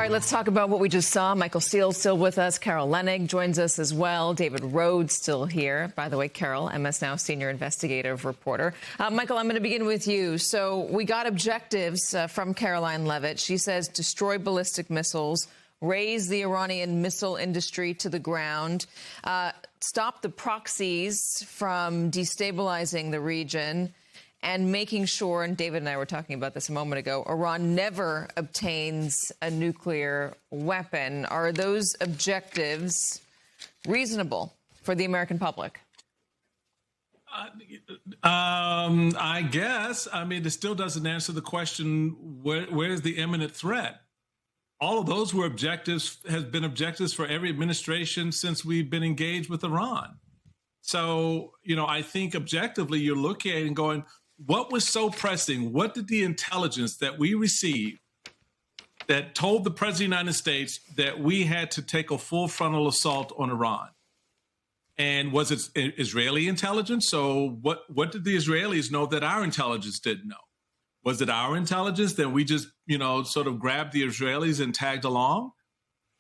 right, let's talk about what we just saw. Michael Steele's still with us. Carol Leonnig joins us as well. David Rhodes still here. By the way, Carol, MS Now senior investigative reporter. Michael, I'm going to begin with you. So we got objectives from Caroline Leavitt. She says destroy ballistic missiles, raise the Iranian missile industry to the ground, stop the proxies from destabilizing the region, and making sure, and David and I were talking about this a moment ago, Iran never obtains a nuclear weapon. Are those objectives reasonable for the American public? I guess. I mean, it still doesn't answer the question, where's the imminent threat? All of those were objectives, have been objectives for every administration since we've been engaged with Iran. So, I think objectively you're looking at it and going, what was so pressing? What did the intelligence that we received that told the President of the United States that we had to take a full frontal assault on Iran? And was it Israeli intelligence? So what did the Israelis know that our intelligence didn't know? Was it our intelligence that we just, sort of grabbed the Israelis and tagged along?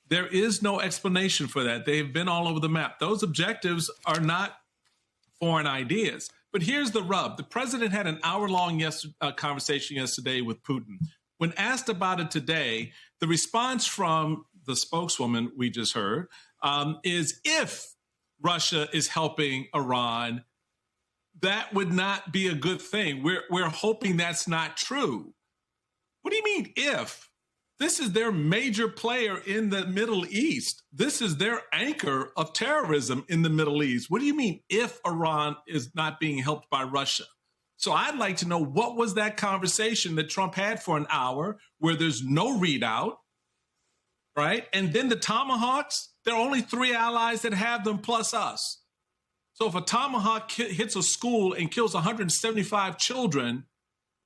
There is no explanation for that. They've been all over the map. Those objectives are not foreign ideas. But here's the rub. The president had an hour-long conversation yesterday with Putin. When asked about it today, the response from the spokeswoman we just heard is if Russia is helping Iran, that would not be a good thing. We're hoping that's not true. What do you mean if? This is their major player in the Middle East. This is their anchor of terrorism in the Middle East. What do you mean if Iran is not being helped by Russia? So I'd like to know, what was that conversation that Trump had for an hour where there's no readout, right? And then the Tomahawks, there are only 3 allies that have them plus us. So if a Tomahawk hits a school and kills 175 children,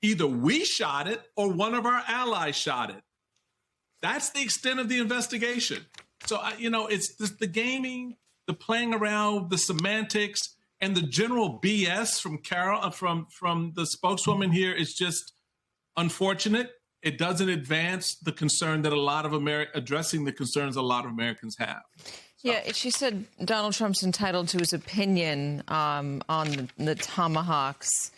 either we shot it or one of our allies shot it. That's the extent of the investigation. So, it's the gaming, the playing around, the semantics, and the general BS from Carol, from the spokeswoman here is just unfortunate. It doesn't advance the concern that addressing the concerns a lot of Americans have. So. Yeah, she said Donald Trump's entitled to his opinion on the Tomahawks.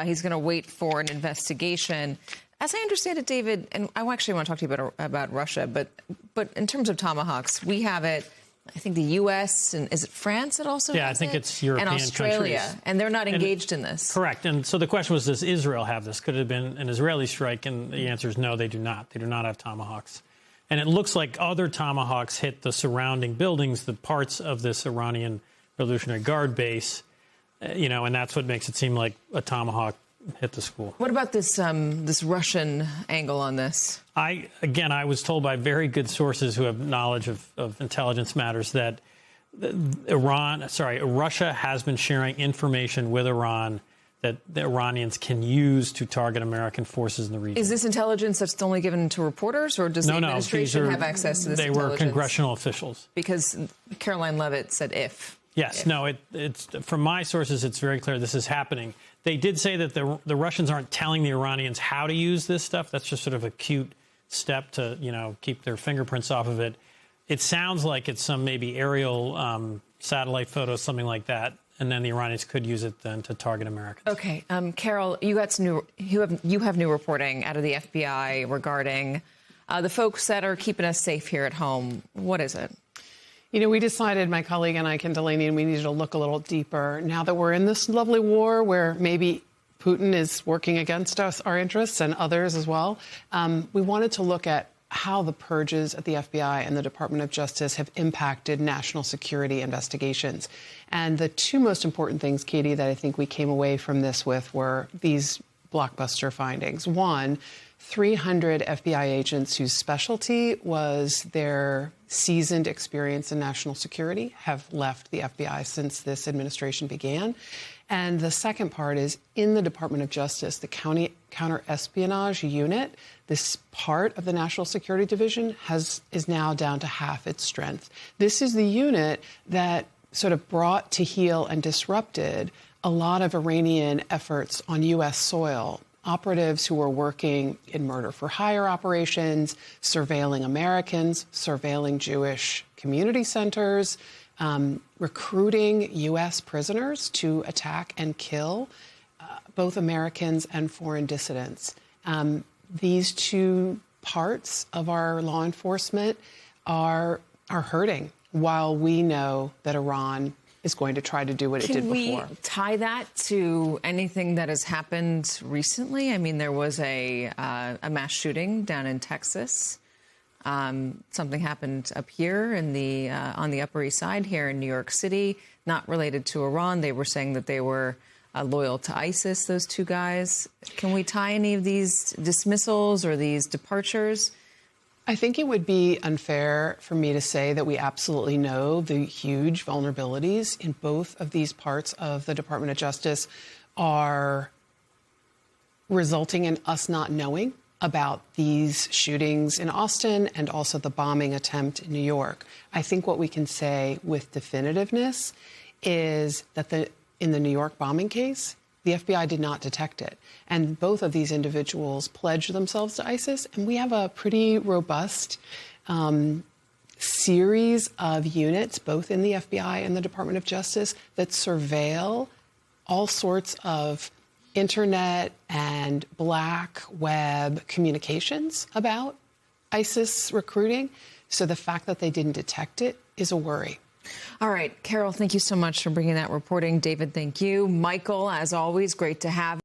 He's going to wait for an investigation. As I understand it, David, and I actually want to talk to you about Russia, but in terms of Tomahawks, we have it, I think the U.S. and is it France that also has I think it's European and Australia, countries. And they're not engaged in this. Correct. And so the question was, does Israel have this? Could it have been an Israeli strike? And the answer is no, they do not. They do not have Tomahawks. And it looks like other Tomahawks hit the surrounding buildings, the parts of this Iranian Revolutionary Guard base, and that's what makes it seem like a Tomahawk hit the school. What about this Russian angle on this? I was told by very good sources who have knowledge of intelligence matters that Russia has been sharing information with Iran that the Iranians can use to target American forces in the region. Is this intelligence that's only given to reporters, or does the administration have access to this intelligence? They were congressional officials. Because Caroline Leavitt said if. Yes. If. No, it's from my sources, it's very clear this is happening. They did say that the Russians aren't telling the Iranians how to use this stuff. That's just sort of a cute step to, keep their fingerprints off of it. It sounds like it's some maybe aerial satellite photos, something like that. And then the Iranians could use it then to target Americans. Okay. Carol, you have new reporting out of the FBI regarding the folks that are keeping us safe here at home. What is it? We decided, my colleague and I, Ken Delaney, and we needed to look a little deeper. Now that we're in this lovely war where maybe Putin is working against us, our interests, and others as well, we wanted to look at how the purges at the FBI and the Department of Justice have impacted national security investigations. And the two most important things, Katie, that I think we came away from this with were these blockbuster findings. One, 300 FBI agents whose specialty was their seasoned experience in national security have left the FBI since this administration began. And the second part is in the Department of Justice, the county counterespionage unit, this part of the National Security Division is now down to half its strength. This is the unit that sort of brought to heel and disrupted a lot of Iranian efforts on U.S. soil operatives who are working in murder-for-hire operations, surveilling Americans, surveilling Jewish community centers, recruiting U.S. prisoners to attack and kill both Americans and foreign dissidents. These two parts of our law enforcement are hurting, while we know that Iran is going to try to do what it did before. Can we tie that to anything that has happened recently? I mean, there was a mass shooting down in Texas. Something happened up here in the on the Upper East Side here in New York City, not related to Iran. They were saying that they were loyal to ISIS, those two guys. Can we tie any of these dismissals or these departures? I think it would be unfair for me to say that we absolutely know the huge vulnerabilities in both of these parts of the Department of Justice are resulting in us not knowing about these shootings in Austin and also the bombing attempt in New York. I think what we can say with definitiveness is that in the New York bombing case, the FBI did not detect it. And both of these individuals pledged themselves to ISIS. And we have a pretty robust series of units, both in the FBI and the Department of Justice, that surveil all sorts of internet and black web communications about ISIS recruiting. So the fact that they didn't detect it is a worry. All right, Carol, thank you so much for bringing that reporting. David, thank you. Michael, as always, great to have